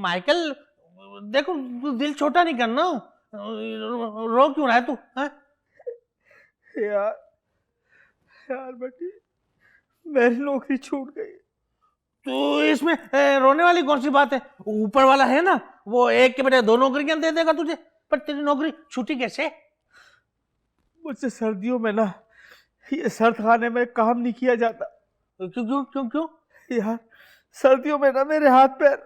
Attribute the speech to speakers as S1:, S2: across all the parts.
S1: Michael देखो, तू दिल छोटा नहीं करना। रो क्यों रहा है तू?
S2: यार यार बेटी, मेरी नौकरी छूट गई।
S1: तो इसमें रोने वाली कौन सी बात है? ऊपर वाला है ना, वो एक के बजाय 2 नौकरियां दे देगा तुझे। पर तेरी नौकरी छूटी कैसे?
S2: मुझसे सर्दियों में ना ये सर्द खाने में काम नहीं किया जाता।
S1: क्यों क्यों क्यों क्यों?
S2: यार सर्दियों में ना मेरे हाथ पैर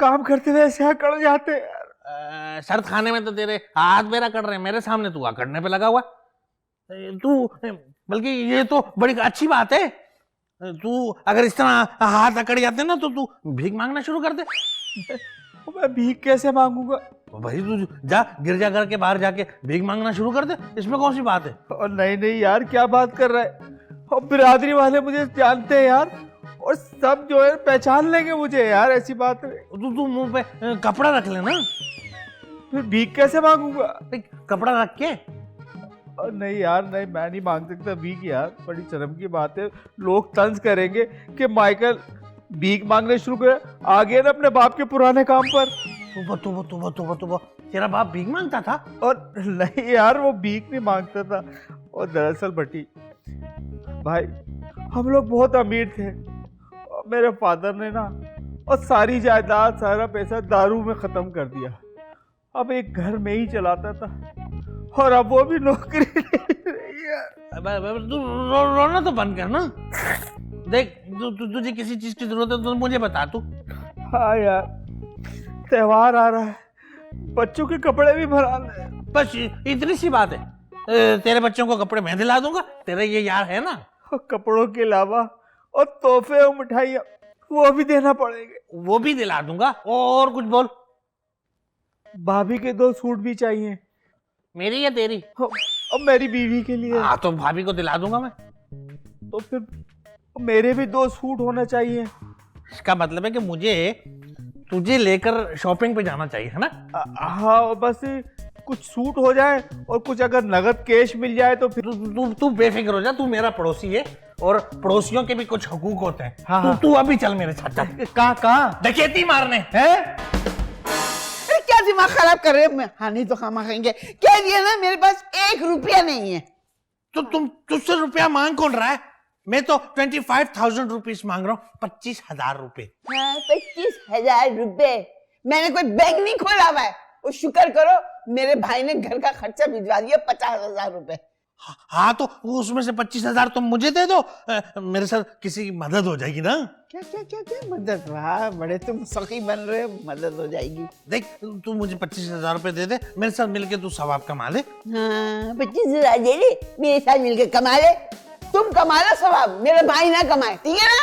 S2: काम करते हुए ऐसे अकड़ जाते हैं यार।
S1: सर्द खाने में तो तेरे हाथ मेरा कट रहे हैं, मेरे सामने तू अकड़ने पे लगा हुआ। तू बल्कि ये तो बड़ी अच्छी बात है। तू अगर इस तरह हाथ अकड़ जाते ना तो तू भीख मांगना शुरू कर दे।
S2: मैं भीख कैसे मांगूंगा?
S1: भाई तू जा गिरजाघर के बाहर जाके भीख मांगना शुरू कर दे, इसमें कौन सी बात है?
S2: और नहीं यार, क्या बात कर रहा है? और बिरादरी वाले मुझे जानते हैं यार, और सब जो है पहचान लेंगे मुझे यार, ऐसी बात है।
S1: तू मुंह पे कपड़ा रख लेना।
S2: फिर भीख कैसे मांगूंगा?
S1: कपड़ा रख के।
S2: और नहीं यार, नहीं, मैं नहीं मांग सकता भीख यार, बड़ी शर्म की बात है। लोग तंज करेंगे कि माइकल भीख मांगने शुरू करे, आ गया ना अपने बाप के पुराने काम पर।
S1: तू तेरा बाप भीख मांगता था?
S2: और नहीं यार, वो भीख नहीं मांगता था। और दरअसल बटी भाई, हम लोग बहुत अमीर थे और मेरे फादर ने ना और सारी जायदाद सारा पैसा दारू में खत्म कर दिया। अब एक घर में ही चलाता था और अब वो भी नौकरी नहीं रही है।
S1: तू रोना तो बंद कर ना। देख तुझे किसी चीज की जरूरत है तो मुझे बता तू।
S2: हाँ यार, त्योहार आ रहा है, बच्चों के कपड़े भी भराने हैं।
S1: बस इतनी सी बात है। तेरे बच्चों को कपड़े मैं दिला दूंगा, तेरे ये यार है ना।
S2: कपड़ों के अलावा और तोहफे और मिठाइयाँ वो भी देना पड़ेंगे।
S1: वो भी दिला दूंगा। और कुछ बोल।
S2: भाभी के 2 सूट भी चाहिए।
S1: मेरी या तेरी?
S2: और मेरी बीवी के लिए।
S1: हाँ तो भाभी को दिला दूंगा मैं।
S2: तो फिर मेरे भी 2 सूट होना चाहिए।
S1: इसका मतलब है कि मुझे तुझे लेकर शॉपिंग पे जाना चाहिए, है ना?
S2: हाँ, बस कुछ सूट हो जाए और कुछ अगर नगद कैश मिल जाए तो फिर।
S1: तू बेफिक्र हो जा, तू मेरा पड़ोसी है और पड़ोसियों के भी कुछ हकूक होते हैं।
S2: हाँ,
S1: तू अभी चल मेरे साथ। चल।
S2: कहाँ
S1: डकैती मारने
S2: है?
S3: क्या दिमाग खराब कर रहे हो? हानि तो खामा खाएंगे। कह दिया ना, मेरे पास 1 रुपया नहीं है।
S1: तो तुम तुझसे रुपया मांग कौन रहा है? मैं तो 25,000 रुपीज मांग रहा हूँ। 25,000 रुपए।
S3: 25,000 रुपए? मैंने कोई बैंक नहीं खोला हुआ है। वो शुक्र करो मेरे भाई ने घर का खर्चा भिजवा दिया 50,000 रुपए।
S1: हाँ तो उसमें से 25,000 तुम मुझे दे दो। मेरे साथ किसी की मदद हो जाएगी ना।
S3: क्या क्या क्या क्या मदद? वाह, बड़े तुम सखी बन रहे हो, मदद हो जाएगी।
S1: देख तू मुझे 25,000 रुपए दे दे, मेरे साथ मिलके तू सवाब कमा ले।
S3: हाँ, 25,000 दे दे, मेरे साथ मिलके कमा ले। तुम कमा लो सवाब, मेरे भाई ना कमाए, ठीक है ना?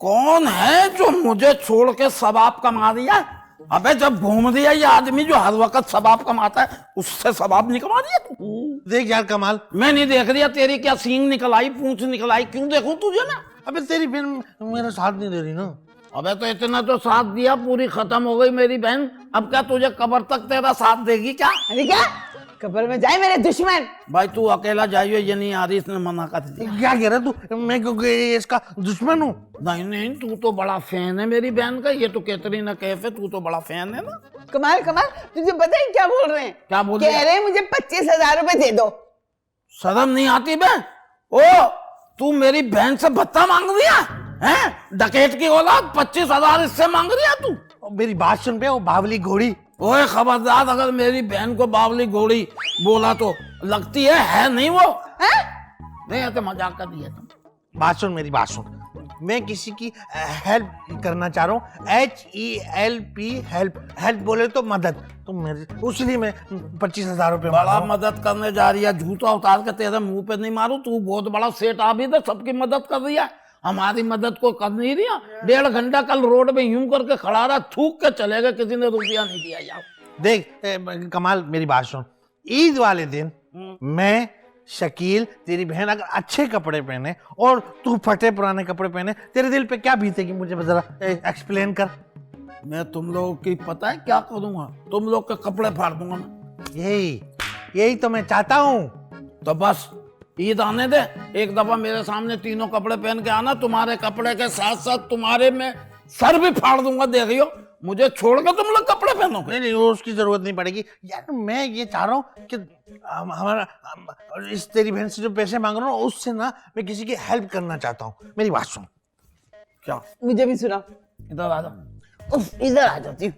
S4: कौन है जो मुझे छोड़ के सवाब कमा दिया? अबे जब घूम दिया ये आदमी जो हर वक्त सवाब कमाता है, उससे सवाब नहीं कमा दिया तू?
S1: देख यार कमाल,
S4: मैं नहीं देख रहा तेरी क्या सींग निकल आई, पूंछ निकल आई, क्यों देखूं तुझे मैं?
S1: अबे तेरी बहन मेरा साथ नहीं दे रही ना।
S4: अबे तो इतना तो साथ दिया, पूरी खत्म हो गई मेरी बहन। अब क्या तुझे कब्र तक तेरा साथ देगी क्या?
S3: अरे क्या कब्र में जाए मेरे दुश्मन?
S4: भाई तू अकेला जाइयो, ये नहीं आ रही, इसने मना कर दिया।
S1: क्या कह रहा तू? मैं क्योंकि इसका दुश्मन हूँ?
S4: नहीं नहीं, तू तो बड़ा फैन है मेरी बहन का। ये तो कैटरीना कैफ है, तू तो बड़ा फैन है ना।
S3: कमाल कमाल, तुझे पता है क्या बोल रहे हैं?
S4: क्या बोल
S3: कह रहे हैं मुझे 25,000 रुपए दे दो।
S4: शर्म नहीं आती बे? ओ तू मेरी बहन से भत्ता मांग दिया है? डकैत की औलाद, 25,000 इससे मांग रही है तू?
S1: मेरी बात सुन पे, वो बावली घोड़ी।
S4: ओए खबरदार, अगर मेरी बहन को बावली घोड़ी बोला तो लगती है नहीं वो
S3: है?
S4: नहीं है तो मजाक कर दिया तुम।
S1: बात सुन, मेरी बात सुन। मैं किसी की हेल्प करना चाह रहा हूँ। HELP, help. हेल्प बोले तो मदद, तो मेरे उसलिए मैं 25,000 रुपए
S4: बड़ा मदद करने जा रही है। जूता उतार के तेरे मुंह पे नहीं मारू, तू बहुत बड़ा सेठ आबिद है, सबकी मदद कर रही है, हमारी मदद को कर नहीं रही। 1.5 घंटा कल रोड में यूं करके खड़ा रहा, थूक के चलेगा, किसी ने रुपया नहीं दिया यार।
S1: देख कमाल, मेरी बात सुन। ईद वाले दिन मैं, शकील, तेरी बहन अगर अच्छे कपड़े पहने और तू फटे पुराने कपड़े पहने, तेरे दिल पे क्या बीतेगी? मुझे जरा एक्सप्लेन कर।
S4: मैं तुम लोगों की पता है क्या करूंगा? तुम लोग के कपड़े फाड़ दूंगा मैं।
S1: यही तो मैं चाहता हूँ।
S4: तो बस ईद आने दे, एक दफा मेरे सामने तीनों कपड़े पहन के आना, तुम्हारे कपड़े के साथ साथ तुम्हारे में सर भी फाड़ दूंगा, देखियो। मुझे छोड़ के तुम लोग कपड़े पहनोगे?
S1: नहीं नहीं, उसकी जरूरत नहीं पड़ेगी यार। मैं ये चाह रहा हूँ कि इस तेरी बहन से जो पैसे मांग रहा हूँ उससे ना मैं किसी की हेल्प करना चाहता हूँ। मेरी बात सुन।
S4: क्या?
S3: मुझे भी सुना।
S4: इधर आ जा।
S3: उफ, इधर आ जाती हूँ।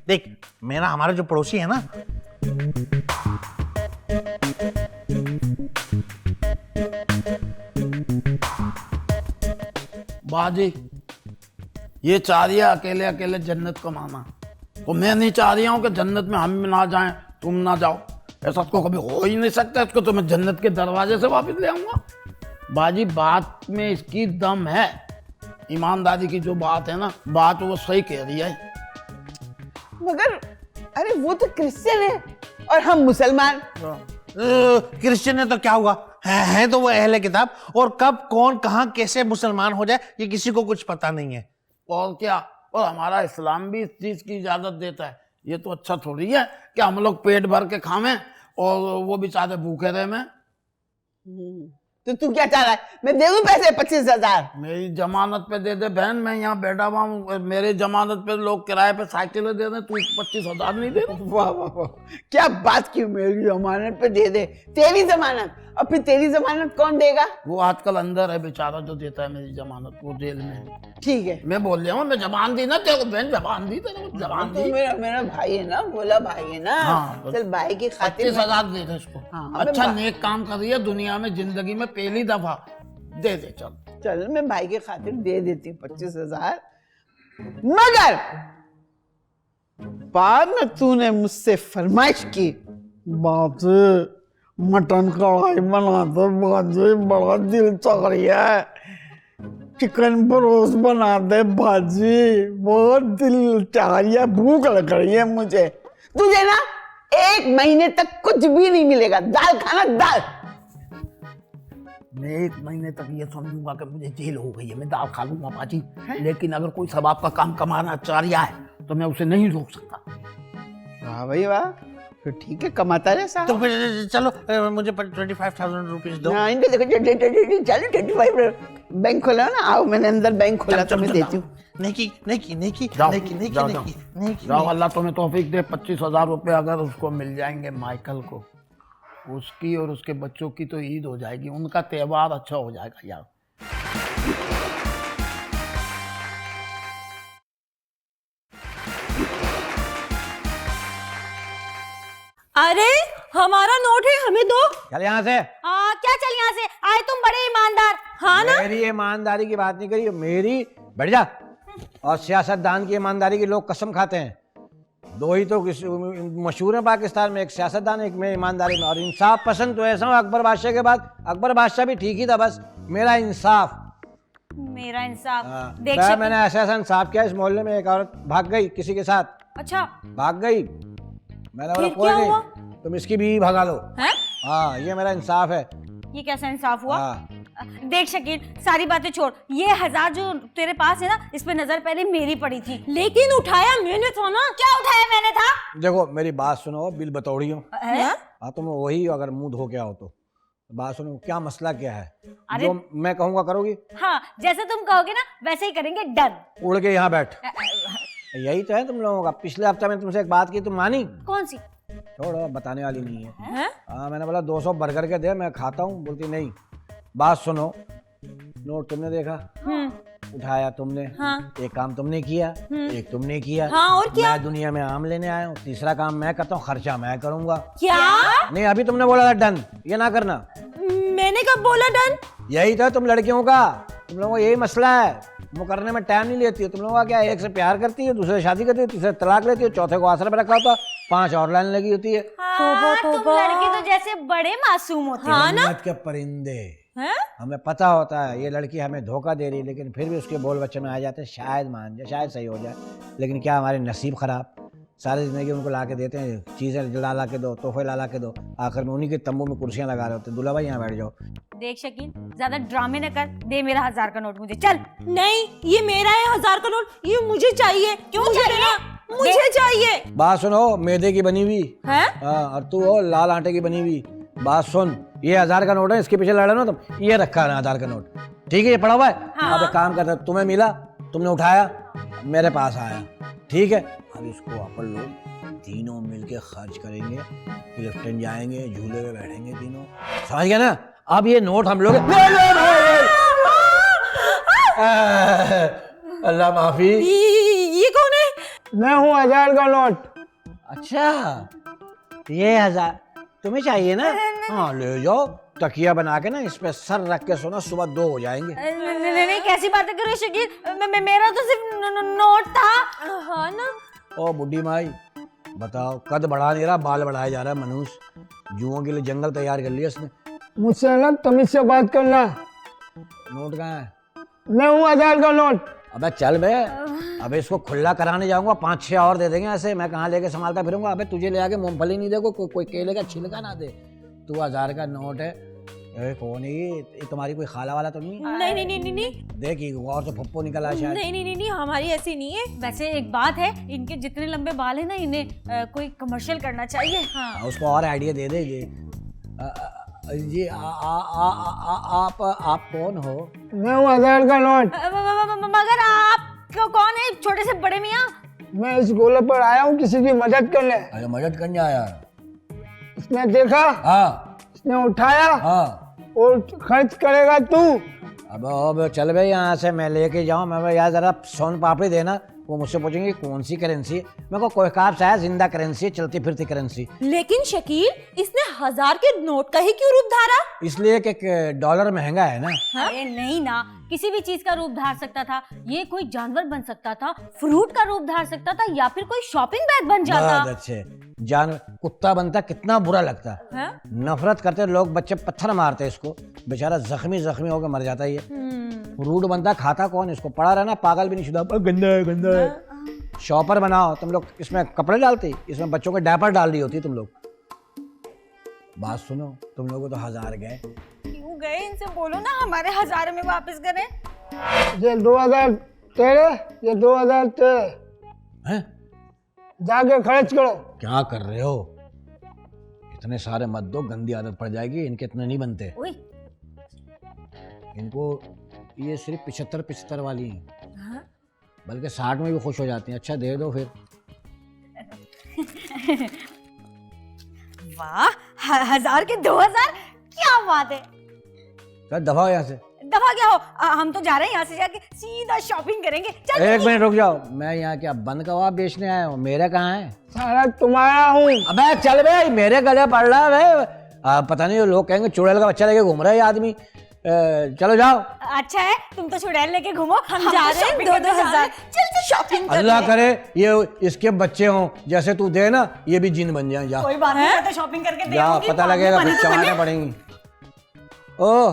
S1: देख, मेरा हमारा जो पड़ोसी है ना,
S4: बाजी, ये चाह रही है अकेले अकेले जन्नत कमाना, तो मैं नहीं चाह रही हूँ कि जन्नत में हम ना जाएं, तुम ना जाओ। ऐसा तो कभी हो ही नहीं सकता। इसको तो मैं जन्नत के दरवाजे से वापस ले आऊंगा। बाजी, बात में इसकी दम है। ईमानदारी की जो बात है ना, बात वो सही कह रही है।
S3: मगर अरे वो तो क्रिश्चियन है और हम मुसलमान।
S1: क्रिश्चियन है तो क्या हुआ, है तो वो अहले किताब। और कब कौन कहाँ कैसे मुसलमान हो जाए ये किसी को कुछ पता नहीं है।
S4: और क्या, और हमारा इस्लाम भी इस चीज की इजाजत देता है। ये तो अच्छा थोड़ी है कि हम लोग पेट भर के खावें और वो बेचारे भूखे रहे में।
S3: तो तू क्या चाह रहा है, मैं दे दूं पैसे 25,000?
S4: मेरी जमानत पे दे दे बहन, मैं यहाँ बैठा हुआ हूँ। मेरे जमानत पे लोग किराए पे साइकिलें दे दे, तू 25,000 नहीं दे रहा?
S3: वाह वाह वाह, क्या बात की। मेरी जमानत पे दे दे। तेरी जमानत? और फिर तेरी जमानत कौन देगा?
S4: वो आजकल अंदर है बेचारा जो देता है मेरी जमानत, वो जेल में है।
S3: ठीक है,
S4: मैं बोल रहा हूँ, मैं जबान दी ना तेरे को बहन, जबान दी तेरे को, जबान
S3: तो
S4: दी।
S3: मेरा भाई है ना, बोला भाई है ना।
S4: हाँ,
S3: चल भाई की खातिर
S4: 25,000 दे दे इसको।
S3: हाँ,
S4: अच्छा
S3: मैं
S4: नेक काम कर रही है दुनिया में, जिंदगी में पहली दफा। दे दे चल।
S3: चल मैं भाई के खातिर दे देती हूँ 25,000। मगर बाद में तूने मुझसे फरमाइश की, बाजी मटन कढ़ाई बना दो, बाजी बड़ा दिल चाह रही है। चिकन ब्रोस्ट बना दे बाजी, बहुत दिल चाह रही है, भूख लग रही है मुझे। तुझे ना 1 महीने तक कुछ भी नहीं मिलेगा, दाल खाना दाल।
S4: मैं 1 महीने तक ये समझूंगा कि मुझे जेल हो गई है, मैं दाल खा लूंगा बाजी। लेकिन अगर कोई सबाब का काम कमाना चाह रहा है तो मैं उसे नहीं रोक सकता।
S3: वाह भाई वाह, फिर ठीक है, कमाता रहे साहब।
S1: तो फिर चलो मुझे 25,000 रुपीज दो।
S3: हाँ, इनके देखो चलो 25 बैंक खोला ना, आओ मैंने अंदर बैंक खोला तो मैं देती हूँ।
S4: जाओ, अल्लाह तुम्हें तौफीक दे। 25,000 रुपये अगर उसको मिल जाएंगे माइकल को, उसकी और उसके बच्चों की तो ईद हो जाएगी, उनका त्योहार अच्छा हो जाएगा यार।
S5: अरे हमारा नोट है, हमें दो।
S6: चल यहाँ से।
S5: क्या चल यहाँ से? आए तुम बड़े ईमानदार। हाँ ना?
S6: मेरी ईमानदारी की बात नहीं करी, मेरी बैठ जा। और सियासतदान की ईमानदारी की लोग कसम खाते हैं। 2 ही तो मशहूर हैं पाकिस्तान में, एक सियासतदान, एक मैं ईमानदारी में। और इंसाफ पसंद तो ऐसा हूँ, अकबर बादशाह के बाद अकबर बादशाह भी ठीक ही था, बस मेरा इंसाफ।
S5: मेरा इंसाफ देख
S6: मैं
S5: शकील।
S6: मैंने ऐसा इंसाफ किया, इस मोहल्ले में एक औरत भाग गई किसी के साथ,
S5: अच्छा,
S6: भाग गई। मैंने बोला
S5: फिर
S6: कोई
S5: क्या
S6: नहीं,
S5: हुआ?
S6: तुम इसकी भी भगा लो।
S5: हैं?
S6: हाँ, ये मेरा इंसाफ है।
S5: ये कैसा इंसाफ हुआ?
S6: हाँ।
S5: देख शकील, सारी बातें छोड़। ये 1000 जो तेरे पास है ना, इस पे नजर पहले मेरी पड़ी थी, लेकिन उठाया मैंने था ना। क्या उठाया मैंने था?
S6: देखो मेरी बात सुनो, बिल बतौड़ी हो।
S5: हैं?
S6: हाँ, तुम वही अगर मुंह धो के आओ तो बात सुनो, क्या मसला क्या है?
S5: अरे-
S6: जो मैं कहूँगा करोगी?
S5: हाँ, जैसे तुम कहोगे ना वैसे ही करेंगे। डन।
S6: उड़ के यहाँ बैठ। यही तो है तुम लोगों का। पिछले हफ्ते में तुमसे एक बात की, तुम मानी?
S5: कौन सी?
S6: छोड़ो, बताने वाली नहीं है।
S5: हैं?
S6: हाँ, मैंने बोला 200 बर्गर के दे, मैं खाता हूँ। बोलती नहीं। बात सुनो, नोट तुमने देखा, उठाया तुमने,
S5: हाँ।
S6: एक काम तुमने किया, एक तुमने किया।
S5: हाँ, और क्या?
S6: मैं दुनिया में आम लेने आया हूँ, तीसरा काम मैं करता हूँ, खर्चा मैं करूंगा।
S5: क्या?
S6: नहीं, अभी तुमने बोला था डन, ये ना करना।
S5: मैंने कब बोला डन?
S6: यही तो तुम लड़कियों का, तुम लोगों का यही मसला है। वो करने में टाइम नहीं लेती है। तुम लोगों का क्या, एक से प्यार करती है, दूसरे से शादी करती है, तीसरे तलाक लेती है, चौथे को आसरा पे रखा होता है, 5 और लाइन लगी होती है।
S5: हाँ, तुम लड़के तो जैसे बड़े मासूम होते हो। हाँ ना?
S6: जन्नत के परिंदे।
S5: हैं?
S6: हमें पता होता है ये लड़की हमें धोखा दे रही है, लेकिन फिर भी उसके बोल बच्चे में आ जाते हैं, शायद मान जाए, शायद सही हो जाए। लेकिन क्या हमारे नसीब खराब, सारी जिंदगी उनको ला के देते हैं, चीज़ें ला के दो, तोहफे ला के दो, आखिर में उन्हीं के तंबू में कुर्सियां लगा रहे होते हैं। दूल्हा भाई यहाँ बैठ जाओ।
S5: देख शकील, ज्यादा ड्रामे न कर, दे मेरा 1000 का नोट मुझे। चल। नहीं, ये मेरा है 1000 का नोट, ये मुझे चाहिए। क्यों चाहिए? मुझे चाहिए।
S6: बात सुनो, मैदे की बनी हुई
S5: हैं?
S6: हाँ, और तू हो लाल आटे की बनी हुई। बात सुन, ये 1000 का नोट है, इसके पीछे लड़ा ना तुम, ये रखा है ना 1000 का नोट, ठीक है, ये पड़ा हुआ है। अब एक काम करता, तुम्हें मिला, तुमने उठाया, मेरे पास आया, ठीक है। अब इसको अपन लोग तीनों मिलके खर्च करेंगे, क्लिफ्टन जाएंगे, झूले में बैठेंगे तीनों, समझ गए ना। अब ये नोट हम लोग अल्लाह माफी।
S5: ये कौन है?
S3: मैं हूँ 1000 का नोट।
S6: अच्छा, ये 1000 तुम्हें चाहिए ना? हाँ ले जाओ, तकिया बना के ना इस पे सर रख के सोना, सुबह 2 हो जाएंगे।
S5: नहीं, कैसी बातें कर रहे हो शकील? मेरा तो सिर्फ नोट था। हाँ ना।
S6: ओ बुड्ढी माई, बताओ, कद बढ़ा नहीं रहा, बाल बढ़ाया जा रहा है। मनुष्य जुओं के लिए जंगल तैयार कर लिया इसने।
S3: मुझसे ना तमीज से बात करना।
S6: नोट कहाँ है?
S3: मैं हूँ 1000 का नोट।
S6: अबे चल बे, अबे इसको खुला कराने जाऊंगा, 5-6 और दे देंगे ऐसे। मैं कहाँ लेके संभालता फिरूंगा? अबे तुझे ले आके मूंगफली नहीं दे, कोई केले का छिलका ना दे। तू 1000 का नोट है। ए, कौन है ये तुम्हारी कोई खाला वाला तो नहीं?
S5: नहीं।
S6: देखी और तो फप्पो निकला शायद।
S5: नहीं, हमारी ऐसी नहीं है। वैसे एक बात है, इनके जितने लंबे बाल है ना, इन्हें कोई कमर्शियल करना चाहिए। हाँ।
S6: उसको और आइडिया दे दे जी। आप कौन हो?
S3: मैं हूँ 1000 का नोट।
S5: मगर आप कौन है? छोटे से बड़े मियाँ।
S3: मैं इस गोले पर आया हूँ किसी की मदद करने।
S6: अरे मदद करने आया?
S3: इसने देखा,
S6: हाँ
S3: इसने उठाया,
S6: हाँ।
S3: और खर्च करेगा तू।
S6: अब चल भाई यहाँ से, मैं लेके जाऊँ। मैं यार जरा सोन पापड़ी देना। वो मुझसे पूछेंगे कौन सी करेंसी है। मैं को कोई काम सा है, जिंदा करेंसी है, चलती फिरती करेंसी।
S5: लेकिन शकील, इसने 1000 के नोट का ही क्यों रूप धारा?
S6: इसलिए कि डॉलर महंगा है ना।
S5: अरे नहीं ना, किसी भी चीज का रूप धार सकता था। ये कोई जानवर बन सकता था, फ्रूट का रूप धार सकता था, या फिर कोई शॉपिंग बैग बन जाता।
S6: बहुत अच्छे। जानवर कुत्ता बनता कितना बुरा लगता। नफरत करते लोग, बच्चे पत्थर मारते इसको, बेचारा जख्मी होकर मर जाता है। ये फ्रूट बनता, खाता कौन इसको? पड़ा रहना, पागल भी नहीं शुदा, गंदा है। शॉपर बनाओ तुम लोग, इसमें कपड़े डालती, इसमें बच्चों के डायपर डाल रही होती तुम लोग। बात सुनो, तुम लोगों को तो 1000 गए।
S5: क्यों गए? इनसे बोलो ना हमारे 1000 में वापस करें।
S3: ये 2000 तेरे, ये 2000 तेरे।
S6: हैं?
S3: जाके खर्च करो।
S6: क्या कर रहे हो? इतने सारे मत दो, गंदी आदत पड़ जाएगी। इनके इतने नहीं बनते। इनको ये सिर्फ 75 वाली हैं। बल्कि 60 में भी खुश हो जाती हैं। अच्छा दे दो फिर।
S5: वाह, 1000 के 2000, क्या बात है।
S6: चल दफा यहाँ से।
S5: दफा क्या हो, हम तो जा रहे हैं यहाँ से, जाके सीधा शॉपिंग करेंगे। चल
S6: 1 मिनट रुक जाओ, मैं यहाँ क्या बंद कबाब बेचने आया हूँ? मेरे कहाँ है?
S3: सारा तुम्हारा हूँ।
S6: अबे चल बे, मेरे गले पड़ रहा है। पता नहीं, लोग कहेंगे चुड़ैल का बच्चा लेके घूम रहा है ये आदमी। चलो जाओ।
S5: अच्छा है, तुम तो चुड़ैल लेके घूमो, हम जा रहे हैं 2-2000। चल शॉपिंग कर।
S6: अल्लाह करे ये इसके बच्चे हों, जैसे तू दे ना, ये भी जिन बन जाए। जा
S5: कोई बात नहीं, मैं तो शॉपिंग करके दे
S6: जा,
S5: आऊंगी।
S6: पता लगेगा फिर चमाने पड़ेंगी। ओह,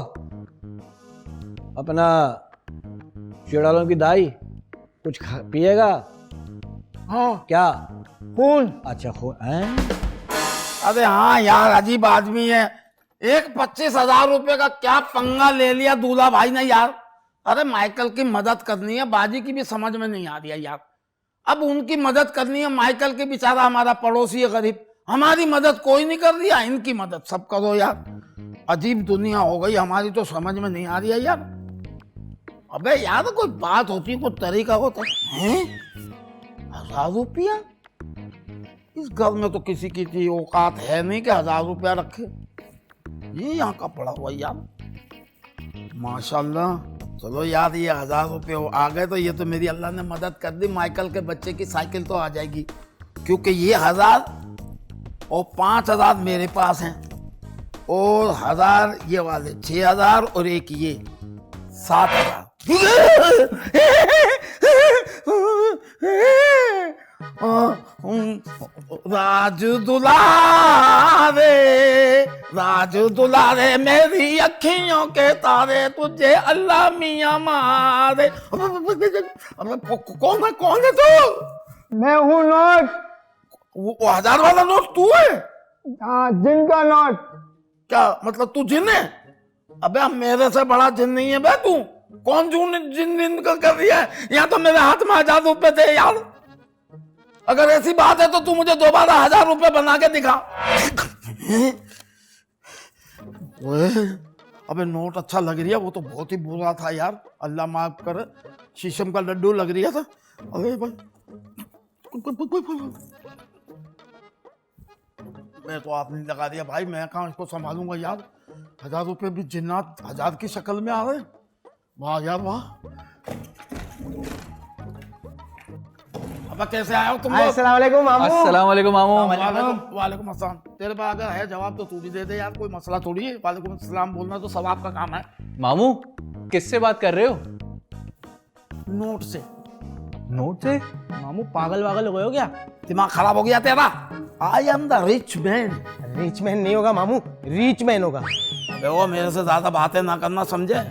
S6: अपना चुड़ैलों की दाई कुछ पिएगा?
S3: हाँ।
S6: क्या?
S3: खून।
S6: अच्छा खून है?
S4: अरे हाँ यार, अजीब आदमी है। एक 25,000 रुपए का क्या पंगा ले लिया दूल्हा भाई ने यार। अरे माइकल की मदद करनी है, बाजी की भी समझ में नहीं आ रही है यार। अब उनकी मदद करनी है, माइकल के बेचारा हमारा पड़ोसी है गरीब, हमारी मदद कोई नहीं कर रही है, इनकी मदद सब करो यार। अजीब दुनिया हो गई हमारी, तो समझ में नहीं आ रही है यार। अबे यार कोई बात होती, कोई तरीका होता है। 1000 रुपया? इस घर में तो किसी की इतनी औकात है नहीं कि 1000 रुपया रखे। ये यहाँ का पड़ा हुआ यार। माशाल्लाह, चलो यार ये 1000 रुपये आ गए तो ये तो मेरी अल्लाह ने मदद कर दी। माइकल के बच्चे की साइकिल तो आ जाएगी, क्योंकि ये 1000 और 5000 मेरे पास हैं, और 1000 ये वाले 6000, और एक ये 7000। राजू दुलारे, राजू दुलारे, मेरी अखियों के तारे, तुझे अल्लाह मियां मारे। कौन है तू?
S3: मैं हूँ नोट।
S4: वो 1000 वाला नोट तू है?
S3: हाँ, जिन का नोट।
S4: क्या मतलब तू जिन है? अबे मेरे से बड़ा जिन नहीं है बे तू। कौन जिन कर रही है? यहाँ तो मेरे हाथ में 1000 रुपए थे यार। अगर ऐसी बात है तो तू मुझे दोबारा 1000 रुपए बना के दिखा। अबे नोट अच्छा लग रहा है, वो तो बहुत ही बुरा था यार, अल्लाह माफ कर। शीशम का लड्डू लग रहा था। अरे भाई मैं तो आपने लगा दिया भाई, मैं कहाँ इसको संभालूंगा यार। 1000 रुपये भी जिन्नात 1000 की शक्ल में आ रहे। वाह यार वाह। अब कैसे आए हो तुम लोग?
S6: अस्सलाम वालेकुम मामू।
S7: अस्सलाम वालेकुम मामू।
S4: वालेकुम अस्सलाम। तेरे पास अगर है जवाब तो तू भी दे दे यार, कोई मसला थोड़ी है। वालेकुम अस्सलाम बोलना तो सब आपका काम है।
S7: मामू किससे बात कर रहे हो?
S4: नोट से।
S7: नोट से?
S6: मामू पागल वागल हो गए हो क्या?
S4: दिमाग खराब हो गया तेरा? I am the rich man.
S6: Rich man नहीं होगा मामू, रिच मैन होगा।
S4: देखो मेरे से ज्यादा बातें ना करना, समझे?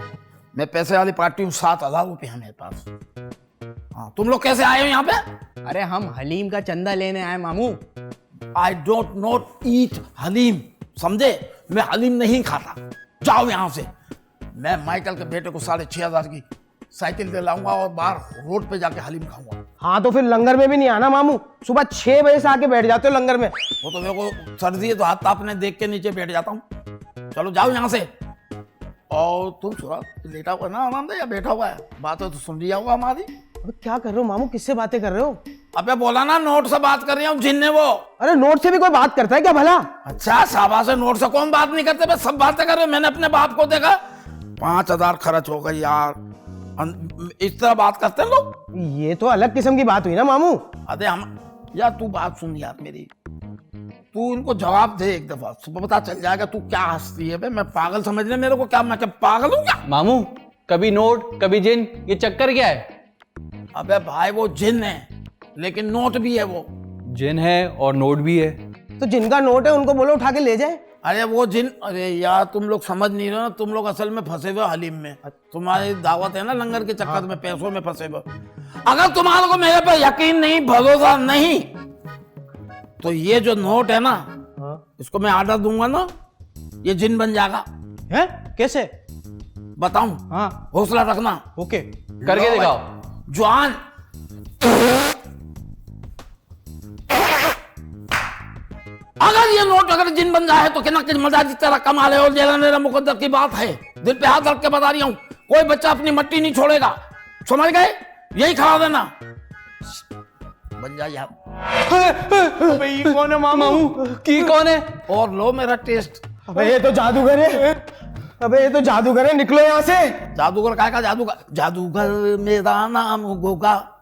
S4: मैं पैसे वाली पार्टी हूँ, 7000 रुपये है मेरे पास। हाँ तुम लोग कैसे आए हो यहाँ पे?
S8: अरे हम हलीम का चंदा लेने आए मामू।
S4: I don't not eat haleem, समझे? मैं हलीम नहीं खाता, जाओ यहाँ से। मैं माइकल के बेटे को 6500 की साइकिल दे लाऊंगा और बाहर रोड पे जाके हलीम खाऊंगा।
S6: हाँ तो फिर लंगर में भी नहीं आना मामू, सुबह 6 बजे से आके बैठ जाते हो लंगर में।
S4: वो तो मेरे को सर्दी है तो हाथ तापने देख के नीचे बैठ जाता हूँ। चलो जाओ यहाँ से। और तुम थोड़ा लेटा हुआ ना आराम से या बैठा हुआ है? बातें तो सुन लिया होगा हमारी।
S6: अबे क्या कर रहे हो मामू, किससे बातें कर रहे हो?
S4: अबे बोला ना नोट से बात कर रही हूँ, जिन्ने वो।
S6: अरे नोट से भी कोई बात करता है क्या भला?
S4: अच्छा शाबाश है, नोट से कौन बात नहीं करते? बस सब बातें कर रहे हो। मैंने अपने बाप को देखा, 5000 खर्च हो गई यार। इस तरह बात करते हैं लोग?
S6: ये तो अलग किस्म की बात हुई ना मामू।
S4: अरे हम यार, तू बात सुन यार मेरी, तू इनको जवाब दे एक दफा, सुबह पता चल जाएगा तू क्या हंसती है। बे मैं पागल समझ ले मेरे को? क्या मैं क्या पागल हूँ क्या?
S7: मामू कभी नोट कभी जिन, ये चक्कर क्या है?
S4: अबे भाई वो जिन है लेकिन नोट भी है वो।
S7: जिन है और नोट भी है।
S6: तो जिनका नोट है उनको बोलो उठा के ले जाए।
S4: अरे वो जिन, अरे यार तुम लोग समझ नहीं रहे हो ना, तुम लोग असल में फंसे हुए हलीम में। तुम्हारी दावत है ना लंगर के चक्कर में, पैसों में फंसे हुए। अगर तुम्हारे को मेरे पे यकीन नहीं, भरोसा नहीं, तो ये जो नोट है ना, इसको मैं ऑर्डर दूंगा ना, ये जिन बन जाएगा।
S6: हैं? कैसे?
S4: बताऊं?
S6: हाँ
S4: हौसला रखना।
S6: ओके।
S7: करके दिखाओ।
S4: जवान अगर ये नोट अगर जिन बन जाए तो कितना मजा जिस तरह कमा ले। और जेला मेरा मुकद्दर की बात है, दिल पे हाथ रख के बता रही हूँ, कोई बच्चा अपनी मट्टी नहीं छोड़ेगा, समझ गए? यही खड़ा देना। बन जाए यार।
S6: ये कौन है मामू?
S7: की कौन है?
S4: और लो मेरा टेस्ट।
S6: अबे ये तो जादूगर है। अबे ये तो जादूगर है, निकलो यहाँ से।
S4: जादूगर काय का जादूगर? जादूगर मेरा नाम होगा,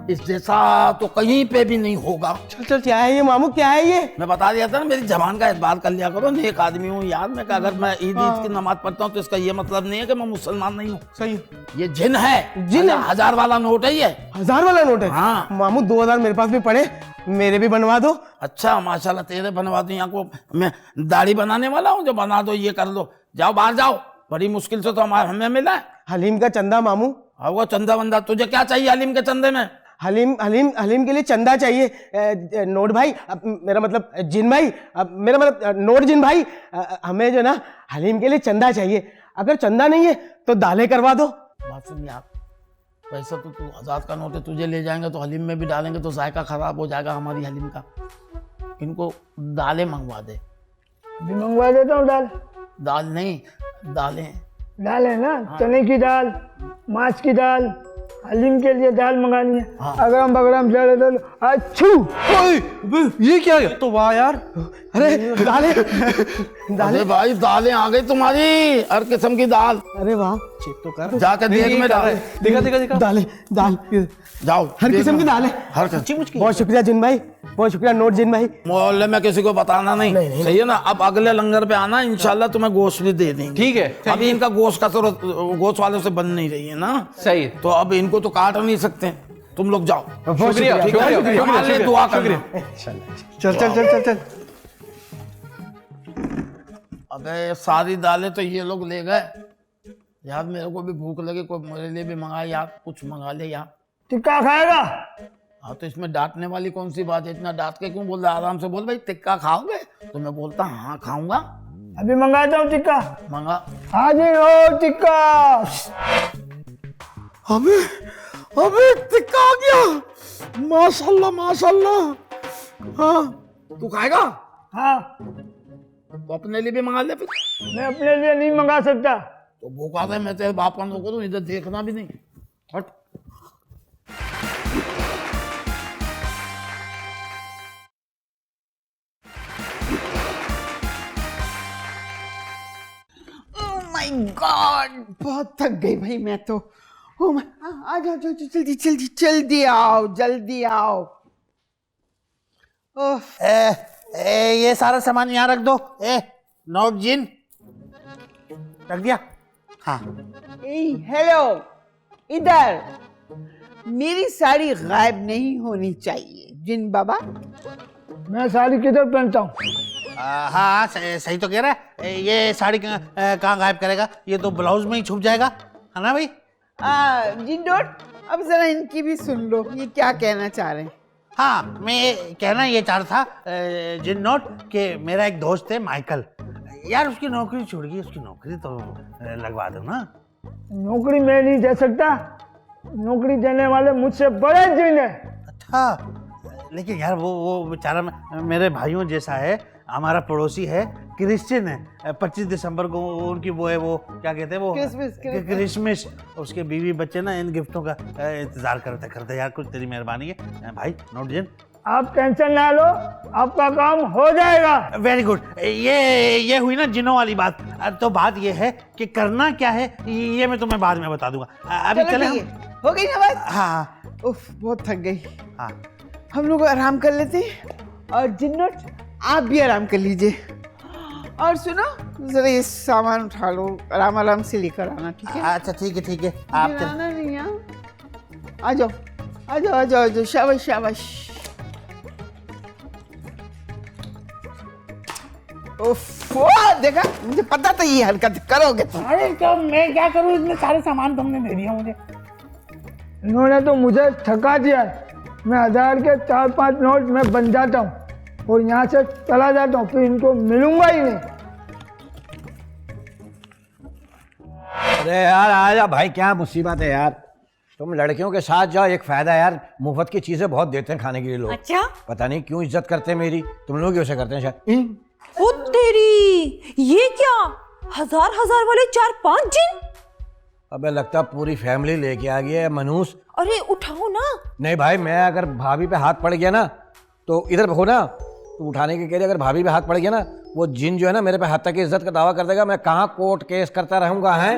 S4: इस जैसा तो कहीं पे भी नहीं होगा।
S6: चल चल, क्या है ये मामू, क्या है ये?
S4: मैं बता दिया था ना, मेरी जबान का एतबार कर लिया करो। नेक आदमी हूँ यार मैं, अगर मैं ईद की नमाज पढ़ता हूँ तो इसका ये मतलब नहीं है कि मैं मुसलमान नहीं हूँ।
S6: सही।
S4: ये जिन है,
S6: जिन है?
S4: 1000 वाला नोट है ये।
S6: 1000 वाला नोट है?
S4: हाँ।
S6: मामू 2000 मेरे पास भी पड़े, मेरे भी बनवा दो।
S4: अच्छा माशाल्लाह, तेरे बनवा दूं। यहाँ को मैं दाढ़ी बनाने वाला हूँ जो बना दो, ये कर दो। जाओ बाहर जाओ, बड़ी मुश्किल से तो हमें मिला है।
S6: हलीम का चंदा मामू।
S4: अब वो चंदा बंदा, तुझे क्या चाहिए हलीम के चंदे में?
S6: हलीम हलीम हलीम के लिए चंदा चाहिए। नोट भाई, मेरा मतलब जिन भाई, मेरा मतलब नोट जिन भाई, हमें जो ना हलीम के लिए चंदा चाहिए। अगर चंदा नहीं है तो दालें करवा दो।
S4: बात सुन यार, पैसा तो तू 1000 का नोट है, तुझे ले जाएंगे तो हलीम में भी डालेंगे तो जायका खराब हो जाएगा हमारी हलीम का। इनको दालें मंगवा दे।
S3: अभी मंगवा देता हूँ दाल।
S4: दाल नहीं, दालें।
S3: दाल है ना, चने की दाल, माछ की दाल, हलीम के लिए दाल मंगानी है।
S4: हाँ।
S3: अगरम बगरम चले तो अच्छू।
S6: ये क्या है? तो वाह यार। अरे दालें दालें।
S4: अरे भाई दालें आ गई तुम्हारी, हर किस्म की दाल।
S6: अरे वाह, चेक तो कर।
S4: जाकर देख में डाल।
S7: दिखा दिखा दिखा।
S6: दालें दाल,
S4: जाओ
S6: हर किस्म की दाल है।
S4: हर किस्म।
S6: बहुत शुक्रिया जिन भाई, बहुत शुक्रिया नोट जिन भाई।
S4: मोहल्ले में किसी को बताना नहीं, सही है ना? अब अगले लंगर पे आना, इंशाल्लाह तुम्हें गोश्त भी दे देंगे।
S7: ठीक है।
S4: अभी इनका गोश्त का तो गोश्त वालों से बन नहीं रही है ना,
S7: सही।
S4: तो अब इनको तो काट नहीं सकते। तुम लोग जाओ।
S7: शुक्रिया
S4: ठीक है?
S7: शुक्रिया
S4: हमारे लिए दुआ करना।
S6: चल चल चल चल चल।
S4: अबे सारी दालें तो ये लोग ले गए यार। मेरे को भी भूख लगी, कोई मेरे लिए भी मंगा यार, कुछ मंगा ले यार।
S3: टिक्का खाएगा?
S4: हाँ तो इसमें डांटने वाली कौन सी बात है? इतना डांट के क्यों बोल रहा है? आराम से बोल भाई, टिक्का खाओगे? तो मैं बोलता हाँ खाऊंगा।
S3: अभी मंगाता हूँ टिक्का।
S4: मंगा।
S3: हाजिर हो टिक्का।
S4: अबे अबे टिक्का आ गया, माशाल्लाह माशाल्लाह। हाँ तू खाएगा?
S3: हाँ,
S4: तो अपने लिए भी मंगा ले फिर।
S3: मैं अपने लिए नहीं मंगा सकता।
S4: तो भूखा था, मैं तेरे बाप का नौकर हूँ, इधर देखना भी नहीं। हट।
S3: माय गॉड, बहुत थक गई भाई मैं तो। ओ मैं, आ जाओ जल्दी जल्दी जल्दी आओ, जल्दी आओ। ओह,
S1: ये सारा सामान यहाँ रख दो। नोट जिन रख दिया। हाँ
S3: हेलो, इधर मेरी साड़ी गायब नहीं होनी चाहिए जिन बाबा।
S2: मैं साड़ी किधर पहनता हूँ?
S1: हाँ सही तो कह रहा है। ये साड़ी कहाँ गायब करेगा? ये तो ब्लाउज में ही छुप जाएगा, है ना भाई?
S3: जिन डॉट, अब जरा इनकी भी सुन लो, ये क्या कहना चाह रहे हैं।
S1: हाँ, मैं कहना ये चाह रहा था जिन नोट कि मेरा एक दोस्त है माइकल, यार उसकी नौकरी छूट गई, उसकी नौकरी तो लगवा दो ना।
S2: नौकरी मैं नहीं दे सकता, नौकरी देने वाले मुझसे बड़े जिन है।
S1: अच्छा, लेकिन यार वो बेचारा मेरे भाइयों जैसा है, हमारा पड़ोसी है, क्रिश्चियन है। 25 दिसंबर को उनकी वो है, वो क्या कहते हैं वो, क्रिसमस। उसके बीवी बच्चे ना इन गिफ्टों का इंतजार करते यार, कुछ तेरी मेहरबानी है भाई। नोट जिन,
S2: आप टेंशन ना लो, आपका काम हो जाएगा।
S1: Very good. ये हुई ना जिनों वाली बात। तो बात ये है कि करना क्या है, ये मैं तुम्हें बाद में बता दूंगा। अभी चले हम।
S3: हो गई ना बात?
S1: हाँ
S3: उफ, बहुत थक गई।
S1: हाँ,
S3: हम लोग आराम कर लेते हैं, और जिन्नत आप भी आराम कर लीजिए। और सुनो, जरा ये सामान उठा लो, आराम आराम से लेकर आना, ठीक है?
S1: अच्छा ठीक है आप
S3: गिराना नहीं है। आ जाओ आ जाओ आ जाओ आ जाओ, शाबाश शाबाश। उफ, देखा, मुझे पता था ये हरकत करोगे तुम।
S4: अरे तो मैं क्या करूँ, इतने सारे सामान तुमने दे दिया मुझे।
S2: इन्होंने तो मुझे थका दिया है। मैं 1000 के 4-5 नोट में बन जाता हूँ और यहाँ से चला जाता हूँ, फिर इनको मिलूंगा ही नहीं।
S6: अरे यार आजा भाई, क्या मुसीबत है यार। तुम लड़कियों के साथ जाओ, एक फायदा है यार, मुफ्त की चीजें बहुत देते हैं खाने के लिए लोग।
S5: अच्छा,
S6: पता नहीं क्यों इज्जत करते हैं मेरी, तुम लोग ही उसे करते हैं शायद।
S5: ओ तेरी, ये क्या 1000 वाले 4-5 जिन?
S6: अबे लगता पूरी फैमिली लेके आ गया है मनूस।
S5: अरे उठाओ ना।
S6: नहीं भाई, मैं अगर भाभी पे हाथ पड़ गया ना, तो इधर देखो ना, तो उठाने के कह रही, अगर भाभी पे हाथ पड़ गया ना, वो जिन जो है ना मेरे पे हत्या की इज्जत का दावा कर देगा। मैं कहाँ कोर्ट केस करता रहूंगा है?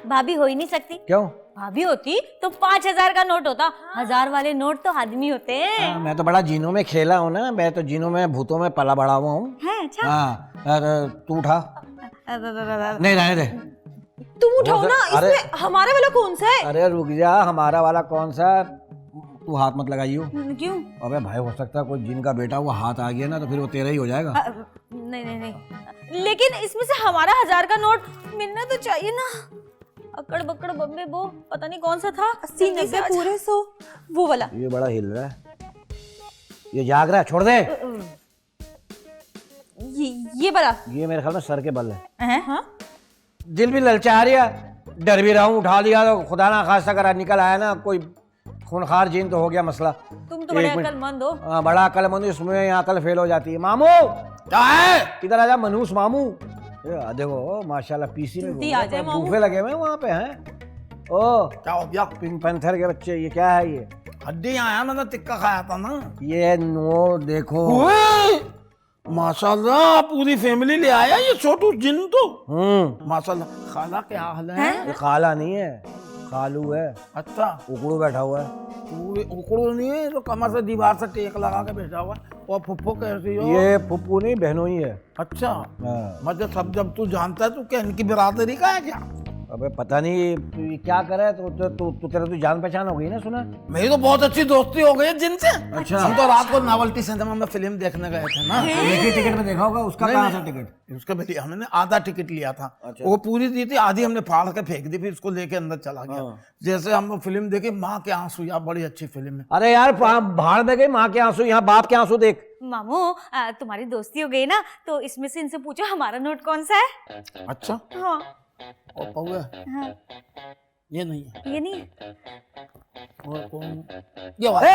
S5: भाभी हो ही नहीं सकती।
S6: क्यों?
S5: भाभी होती तो 5000 का नोट होता, 1000 वाले नोट तो आदमी होते हैं।
S6: मैं तो बड़ा जीनों में खेला हूँ ना, मैं तो जीनों में भूतों में पला बड़ा हुआ हूँ।
S5: अच्छा,
S6: हाँ, तू उठा। नहीं रहने दे,
S5: तुम उठाओ ना।
S6: अरे,
S5: इसमें हमारा वाला कौन सा है?
S6: अरे रुक जा, हमारा वाला कौन सा? तू हाथ मत लगाइयो।
S5: क्यों?
S6: अबे भाई, हो सकता है कोई जिन का बेटा वो हाथ आ गया ना, तो फिर वो तेरा ही हो जाएगा।
S5: नहीं, लेकिन इसमें से हमारा 1000 का नोट मिलना तो चाहिए ना। अकड़ बकड़ बम्बे वो पता नहीं कौन सा था, 80-90 पूरे 100 वो वाला।
S6: ये बड़ा हिल रहा है, ये जाग रहा है, छोड़ दे।
S5: ये वाला,
S6: ये मेरे ख्याल में सर के बल है।
S5: हाँ?
S6: दिल भी ललचा रही है, डर भी रहा हूँ, उठा लिया तो खुदा ना खास्ता अगर निकल आया ना कोई खूनखार जिन, तो हो गया मसला।
S5: तुम तो बड़े अक्लमंद हो।
S6: हाँ, बड़ा अक्लमंद, इसमें यहाँ अकल फेल हो जाती है। मामू
S4: क्या है?
S6: इधर आजा मनूस मामू। देखो माशाल्लाह पीसी में
S5: आ जाए मामू।
S6: बूफे लगे हुए हैं वहाँ पे हैं। ओ
S4: क्या हो गया?
S6: पिंक पैंथर के बच्चे, ये क्या है? ये
S4: हड्डी आया, मैंने टिक्का खाया था ना।
S6: ये नो देखो।
S4: ओए, माशाल्लाह पूरी फैमिली ले आया ये छोटू जिन तो। माशाल्लाह। खाला क्या हाल है?
S6: ये खाला नहीं है, खालू है।
S4: अच्छा,
S6: उकड़ू बैठा हुआ है।
S4: उकड़ू नहीं है, तो कमर से दीवार से टेक लगा के बैठा हुआ है। और फुफ्फो कैसी हो?
S6: ये फुप्पू नहीं, बहनों ही है।
S4: अच्छा,
S6: हाँ।
S4: मतलब सब जब तू जानता है, तू क्या इनकी बिरादरी का है क्या?
S6: अबे पता नहीं ये क्या करे, तो तेरा तो जान पहचान हो गई ना, सुना?
S4: मेरी तो बहुत अच्छी दोस्ती हो गई है जिनसे।
S6: अच्छा।
S4: हम तो रात को नॉवल्टी सिनेमा में फिल्म देखने गए थे ना।
S6: एक ही टिकट में देखा होगा, उसका कहाँ था टिकट?
S4: उसका भैया हमने आधा टिकट लिया था। वो पूरी दी थी, आधी हमने फाड़ के फेंक दी, फिर उसको लेके अंदर चला गया। जैसे हम फिल्म देखे माँ के आंसू, यार बड़ी अच्छी फिल्म है।
S6: अरे यार भाड़ में गई माँ के आंसू, यहाँ बाप के आंसू देख।
S5: मामू, तुम्हारी दोस्ती हो गई ना, तो इसमें से इनसे पूछो हमारा नोट कौन सा है।
S4: अच्छा,
S5: हाँ,
S4: और पौआ
S5: हाँ,
S4: ये नहीं है।
S5: ये नहीं है।
S4: और कौन? ये वाला,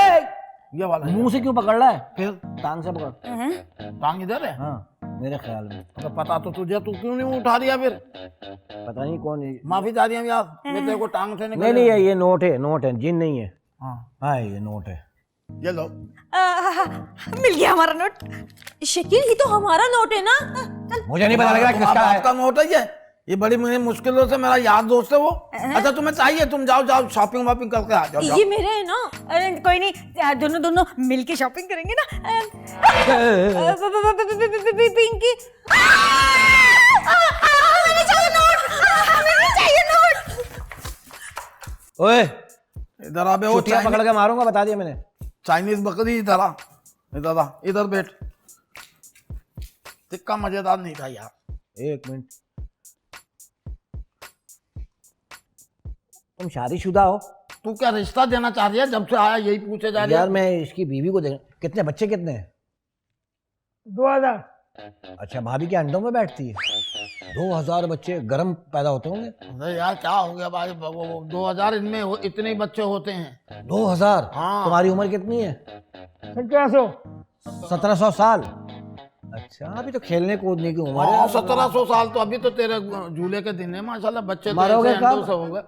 S4: ये वाला है।
S6: मुंह से क्यों पकड़ रहा है?
S4: फिर
S6: टांग से पकड़।
S5: हैं?
S4: टांग इधर है।
S6: हाँ, मेरे ख्याल में।
S4: तो पता तो तुझे, तू क्यों नहीं उठा दिया? फिर
S6: पता नहीं कौन है।
S4: माफी चाह रही यार, मैं तेरे को टांग से
S6: नहीं नहीं, ये नोट है, नोट है, जिन नहीं है।
S4: हाँ,
S6: ये नोट है।
S4: ये लो।
S5: मिल गया हमारा नोट। शकील, ये तो हमारा नोट है ना। चल।
S6: मुझे नहीं पता लग रहा किसका है।
S4: आपका नोट है ये बड़ी मुश्किलों से मेरा यार दोस्त है वो। अच्छा तुम्हें चाहिए, तुम जाओ जाओ शॉपिंग वॉपिंग करके आ जाओ,
S5: ये मेरे है ना। अरे कोई नहीं, दोनों मिलके शॉपिंग करेंगे ना। पिंकी, हमें चाहिए नोट।
S6: ओए
S4: इधर आ बे, वो
S6: चुटिया पकड़ के मारूंगा, बता दिया मैंने।
S4: चाइनीज बकरी इधर आ, इधर आ, इधर बैठ। टिक्का मजेदार नहीं था यार।
S6: एक मिनट, तुम शादीशुदा हो?
S4: तू क्या रिश्ता देना चाह रही है? जब से आया यही पूछे जा रही
S6: यार
S4: है।
S6: मैं इसकी बीवी को देख, कितने बच्चे कितने हैं?
S2: 2000।
S6: अच्छा, भाभी के अंडों में बैठती है। 2000 बच्चे गर्म पैदा होते होंगे।
S4: अरे यार क्या हो गया भाई, 2000 इनमें इतने ही बच्चे होते हैं।
S6: 2000?
S4: हाँ।
S6: तुम्हारी उम्र कितनी है? 1700 साल। अच्छा, अभी तो खेलने कूदने की उम्र है।
S4: 1700 साल तो अभी तो तेरे झूले के दिन है माशाल्लाह। बच्चे तो
S6: मरोगे
S4: ऐसे
S6: कब?
S4: अंडों से हो गए।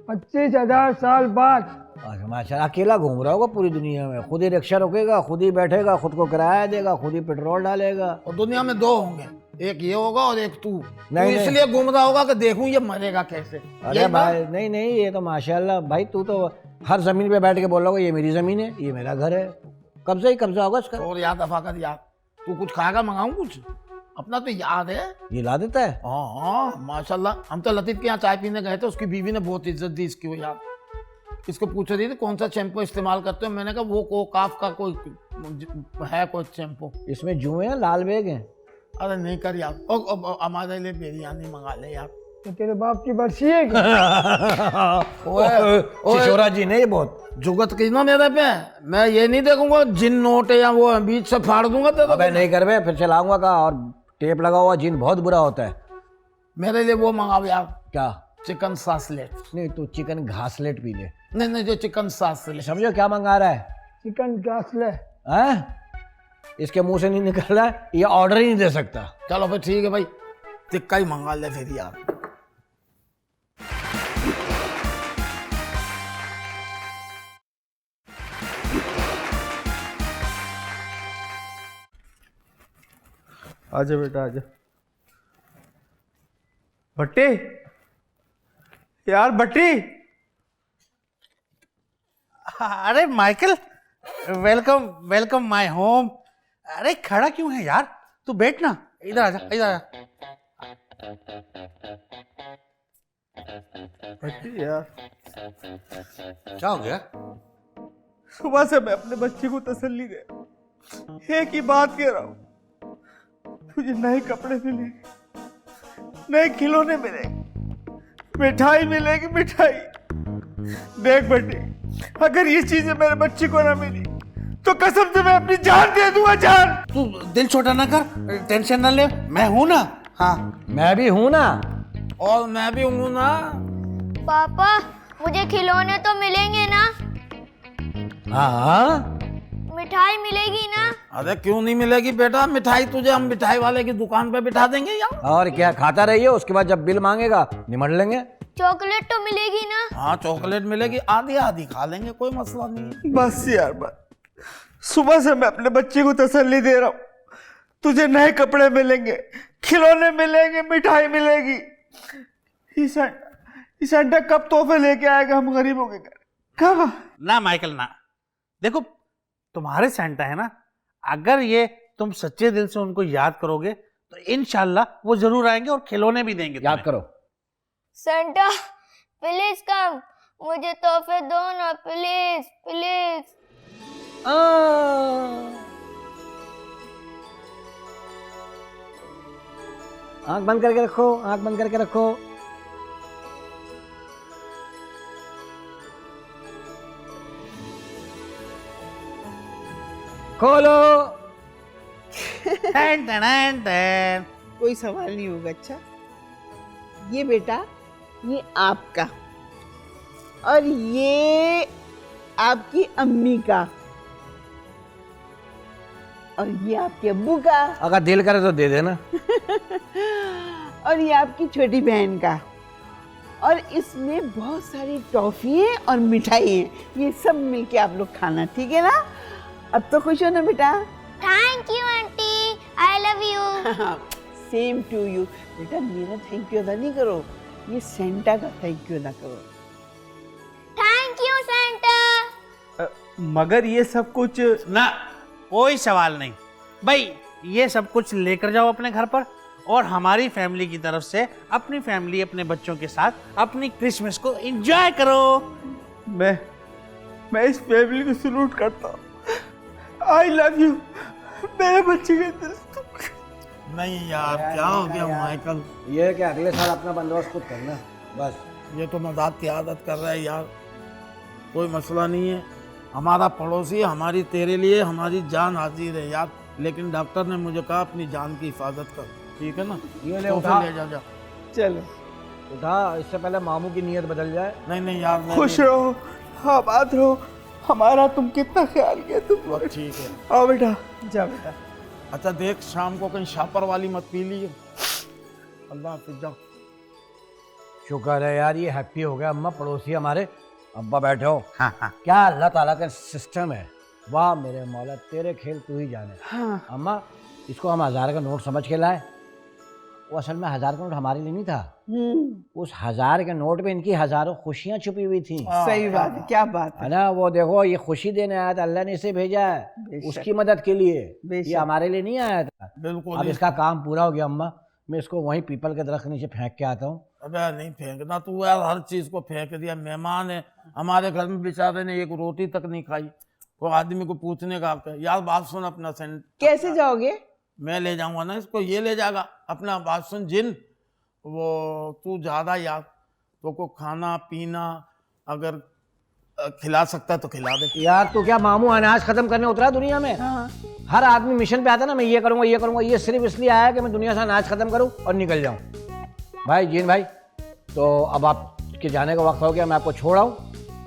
S2: 25,000 साल बाद।
S6: अच्छा, माशाल्लाह, अकेला घूम रहा होगा पूरी दुनिया में। खुद ही रिक्शा रोकेगा, खुद ही बैठेगा, खुद को किराया देगा, खुद ही पेट्रोल डालेगा।
S4: और दुनिया में 2 होंगे, एक ये होगा और एक तू।
S6: नहीं।
S4: इसलिए घूम रहा होगा कि देखूं ये मरेगा कैसे।
S6: अरे
S4: यही बात?
S6: भाई नहीं नहीं, ये तो माशाल्लाह भाई, तू तो हर जमीन पे बैठ के बोल रहा होगा ये मेरी जमीन है, ये मेरा घर है। कब्जा ही कब्जा होगा इसका।
S4: और याद दफा कर यार, तू कुछ खाएगा? मंगाऊं कुछ? अपना तो याद है।
S6: ये ला देता है।
S4: हाँ माशाल्लाह। हम तो लतीफ के यहाँ चाय पीने गए थे, उसकी बीवी ने बहुत इज्जत दी इसकी। वो यार इसको पूछ रही थी कौन सा शैम्पू इस्तेमाल करते हो। मैंने कहा वो कोकाफ का कोई है कोई शैम्पू।
S6: इसमें जुए हैं, लाल बेग हैं।
S4: अरे नहीं कर यार, हमारे लिए बिरयानी मंगा ले यार।
S2: तो तेरे बाप की बर्सी है क्या?
S6: शिशोरा जी ने ये बहुत
S4: जुगत की ना मेरे पे। मैं ये नहीं देखूंगा जिन नोट है या वो बीच से फाड़ दूंगा तेरे
S6: अबे नहीं कर बे, फिर चलाऊंगा का। और टेप लगा हुआ जिन बहुत बुरा होता है।
S4: मेरे लिए वो मंगाओ यार,
S6: क्या?
S4: चिकन सासलेट।
S6: नहीं, तू चिकन घासलेट पी ले।
S4: नहीं जो चिकन सासलेट।
S6: समझो क्या मंगा रहा है?
S2: चिकन गासले।
S6: हैं? इसके मुंह से नहीं निकल रहा है, ये ऑर्डर ही नहीं दे सकता।
S4: चलो फिर ठीक है भाई, टिक्का ही मंगा ले फिर यार।
S2: आजा बेटा आजा। भट्टी, यार भट्टी।
S1: अरे Michael, welcome welcome my home. अरे खड़ा क्यों है यार, तू बैठ ना, इधर आजा, इधर आजा।
S2: भट्टी यार,
S1: क्या हो गया?
S2: सुबह से मैं अपने बच्चे को तसल्ली दे, एक ही बात कह रहा हूँ, तुझे नए कपड़े मिलेंगे, नए खिलौने मिलेंगे, मिठाई मिलेगी, मिठाई। देख बेटी, अगर ये चीजें मेरे बच्चे को ना मिली तो कसम से मैं अपनी जान दे दूंगा, जान।
S1: तू दिल छोटा ना कर, टेंशन ना ले, मैं हूं ना। हाँ
S6: मैं भी हूं ना।
S4: और मैं भी हूं ना।
S9: पापा मुझे खिलौने तो मिलेंगे ना?
S6: हाँ,
S9: मिठाई मिलेगी ना?
S4: अरे क्यों नहीं मिलेगी बेटा मिठाई, तुझे हम मिठाई वाले की दुकान पे बिठा देंगे यार।
S6: और क्या, खाता रहिए, उसके बाद जब बिल मांगेगा निमट लेंगे।
S9: चॉकलेट तो मिलेगी ना?
S4: हाँ चॉकलेट मिलेगी, आधी आधी खा लेंगे, कोई मसला नहीं है।
S2: बस यार बस, सुबह से मैं अपने बच्चे को तसल्ली दे रहा हूँ, तुझे नए कपड़े मिलेंगे, खिलौने मिलेंगे, मिठाई मिलेगी। ये सेंटा कब तोहफे लेके आएगा हम गरीबों के घर? कब?
S1: ना माइकल ना, देखो तुम्हारे सेंटा है ना, अगर ये तुम सच्चे दिल से उनको याद करोगे तो इंशाल्लाह वो जरूर आएंगे और खिलौने भी देंगे
S6: याद
S1: तुम्हें।
S6: करो।
S9: सेंटा प्लीज कम, मुझे तोहफे दो ना, प्लीज प्लीज।
S6: आंख बंद करके रखो, आंख बंद करके रखो। खोलो।
S1: टन टन टन।
S3: कोई सवाल नहीं होगा। अच्छा, ये बेटा, ये आपका, और ये आपकी अम्मी का, और ये आपके अब्बू का,
S6: अगर दिल करे तो दे देना।
S3: और ये आपकी छोटी बहन का, और इसमें बहुत सारी टॉफी है और मिठाई है। ये सब मिलके आप लोग खाना, ठीक है ना? अब तो खुश हो ना बेटा?
S9: Thank you aunty, I love you.
S3: Same to you. बेटा मेरा थैंक यू अदा नहीं करो, ये सेंटा का थैंक यू अदा करो।
S9: Thank you Santa.
S2: मगर ये सब कुछ
S1: ना, कोई सवाल नहीं भाई, ये सब कुछ लेकर जाओ अपने घर पर, और हमारी फैमिली की तरफ से अपनी फैमिली अपने बच्चों के साथ अपनी क्रिसमस को एंजॉय करो।
S2: मैं इस फैमिली को सलूट करता हूँ। आई लव यू मेरे बच्चे के दोस्त।
S4: नहीं यार, क्या हो गया माइकल?
S6: ये है कि अगले साल अपना बंदोबस्त खुद करना बस।
S4: ये तो मजाक की आदत कर रहा है यार। कोई मसला नहीं है, हमारा पड़ोसी, हमारी तेरे लिए हमारी जान हाजिर है यार। लेकिन डॉक्टर ने मुझे कहा अपनी जान की हिफाजत कर, ठीक है ना?
S6: ये ले
S4: तो
S6: उठा।
S4: फिर ले जा।
S3: चलो
S6: उठा, इससे पहले मामू की नीयत बदल जाए।
S4: नहीं यार, मैं
S2: खुश रहो, आबाद रहो, हमारा तुम कितना ख्याल किया तुम।
S4: ठीक है।
S2: आओ बेटा, जा बेटा।
S4: अच्छा देख, शाम को कहीं शापर वाली मत पी ली। अल्लाह हाफिज, जाओ।
S6: शुक्र है यार, ये हैप्पी हो गया। अम्मा पड़ोसी हमारे, अब्बा बैठे हो।
S1: हाँ हाँ,
S6: क्या अल्लाह ताला का सिस्टम है, वाह मेरे मौला, तेरे खेल तू ही जाने।
S3: हाँ।
S6: अम्मा इसको हम 1000 का नोट समझ के लाए, वो असल में 1000 का नोट हमारे लिए नहीं था। उस 1000 के नोट में इनकी हजारों खुशियां छुपी हुई थी।
S3: सही बात है, क्या बात है।
S6: है ना? वो देखो, ये खुशी देने आया था, अल्लाह ने इसे भेजा है
S3: बेशक।
S6: उसकी मदद के लिए,
S3: बेशक।
S6: ये हमारे लिए नहीं आया था।
S4: बिल्कुल
S6: अब
S4: नहीं।
S6: इसका काम पूरा हो गया अम्मा, मैं इसको वहीं पीपल के दरख्त नीचे फेंक के आता हूँ।
S4: अबे नहीं फेंकना तू यार, हर चीज को फेंक दिया। मेहमान है हमारे घर में, बेचारे ने एक रोटी तक नहीं खाई। वो आदमी को पूछने का यार, बात सुन अपना सेंट।
S3: कैसे जाओगे?
S4: मैं ले जाऊंगा ना इसको, ये ले जाएगा अपना। बात सुन जिन, वो तू ज्यादा यार, तो को खाना पीना अगर खिला सकता तो खिला दे।
S6: यार तू क्या मामू अनाज खत्म करने उतरा दुनिया में? हर आदमी मिशन पे आता ना, मैं ये करूंगा ये करूंगा, ये सिर्फ इसलिए आया कि मैं दुनिया से अनाज खत्म करूं और निकल जाऊं। भाई जीन भाई, तो अब आपके जाने का वक्त हो गया, मैं आपको छोड़ आऊं।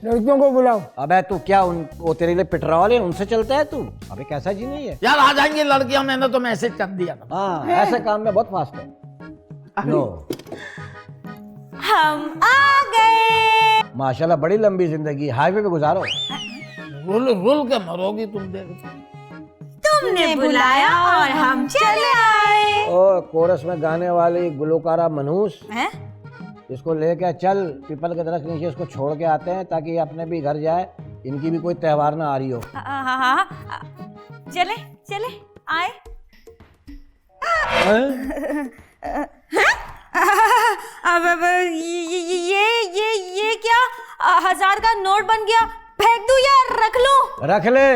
S3: लड़कियों को बुलाओ।
S6: अबे तू क्या वो तेरे लिए पेट्रोल है, उनसे चलता है तू? अबे कैसा जी नहीं है
S4: यार, आ जाएंगे लड़कियां, मैंने तो मैसेज कर दिया था।
S6: हाँ, ऐसे काम में बहुत फास्ट है। नो,
S5: हम आ गए।
S6: माशाल्लाह बड़ी लंबी जिंदगी, हाईवे पे गुजारो।
S4: रुल रुल के मरोगी तुम, देख।
S5: तुमने बुलाया और हम चले आए।
S6: ओ कोरस में गाने वाली गुलकारा मनहूस,
S5: हैं?
S6: इसको लेके चल पीपल के दरख्त नीचे, इसको छोड़ के आते हैं ताकि ये अपने भी घर जाए, इनकी भी कोई त्योहार ना आ रही हो।
S5: हाँ, चले चले आए। अब ये क्या 1000 का नोट बन गया? फेंक दूं या रख लूं?
S6: रख ले,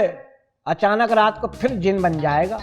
S6: अचानक रात को फिर जिन बन जाएगा।